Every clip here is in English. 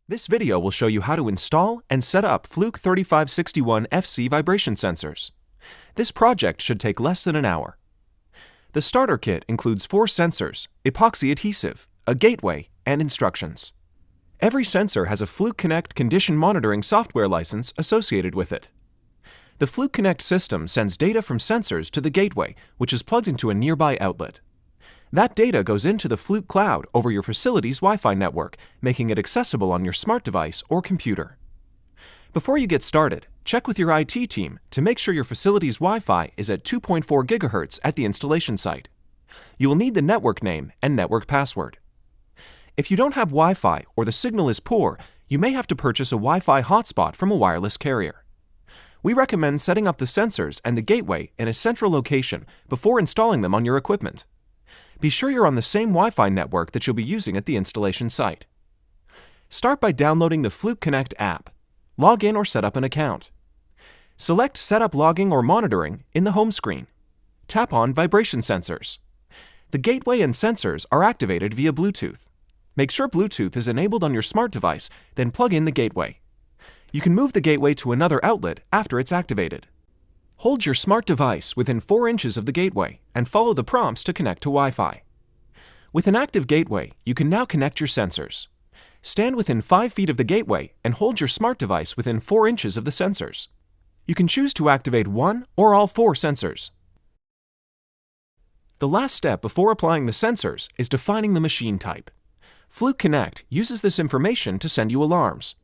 This video will show you how to install and set up Fluke 3561FC vibration sensors. This project should take less than an hour. The starter kit includes 4 sensors, epoxy adhesive, a gateway, and instructions. Every sensor has a Fluke Connect condition monitoring software license associated with it. The Fluke Connect system sends data from sensors to the gateway, which is plugged into a nearby outlet. That data goes into the Fluke cloud over your facility's Wi-Fi network, making it accessible on your smart device or computer. Before you get started, check with your IT team to make sure your facility's Wi-Fi is at 2.4 GHz at the installation site. You will need the network name and network password. If you don't have Wi-Fi or the signal is poor, you may have to purchase a Wi-Fi hotspot from a wireless carrier. We recommend setting up the sensors and the gateway in a central location before installing them on your equipment. Be sure you're on the same Wi-Fi network that you'll be using at the installation site. Start by downloading the Fluke Connect app. Log in or set up an account. Select Set up Logging or Monitoring in the home screen. Tap on Vibration Sensors. The gateway and sensors are activated via Bluetooth. Make sure Bluetooth is enabled on your smart device, then plug in the gateway. You can move the gateway to another outlet after it's activated. Hold your smart device within 4 inches of the gateway and follow the prompts to connect to Wi-Fi. With an active gateway, you can now connect your sensors. Stand within 5 feet of the gateway and hold your smart device within 4 inches of the sensors. You can choose to activate one or all 4 sensors. The last step before applying the sensors is defining the machine type. Fluke Connect uses this information to send you alarms.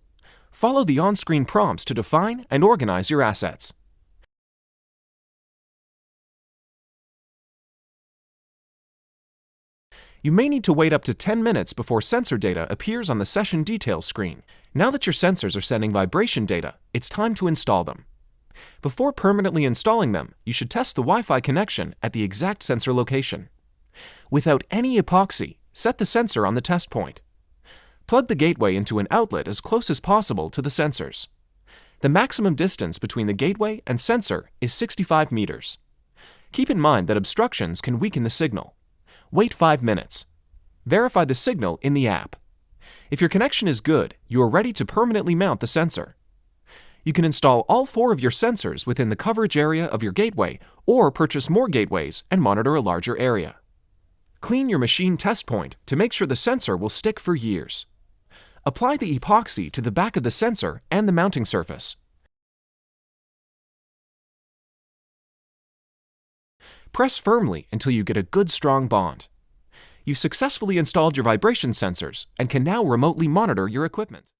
Follow the on-screen prompts to define and organize your assets. You may need to wait up to 10 minutes before sensor data appears on the session details screen. Now that your sensors are sending vibration data, it's time to install them. Before permanently installing them, you should test the Wi-Fi connection at the exact sensor location. Without any epoxy, set the sensor on the test point. Plug the gateway into an outlet as close as possible to the sensors. The maximum distance between the gateway and sensor is 65 meters. Keep in mind that obstructions can weaken the signal. Wait 5 minutes. Verify the signal in the app. If your connection is good, you are ready to permanently mount the sensor. You can install all 4 of your sensors within the coverage area of your gateway or purchase more gateways and monitor a larger area. Clean your machine test point to make sure the sensor will stick for years. Apply the epoxy to the back of the sensor and the mounting surface. Press firmly until you get a good strong bond. You've successfully installed your vibration sensors and can now remotely monitor your equipment.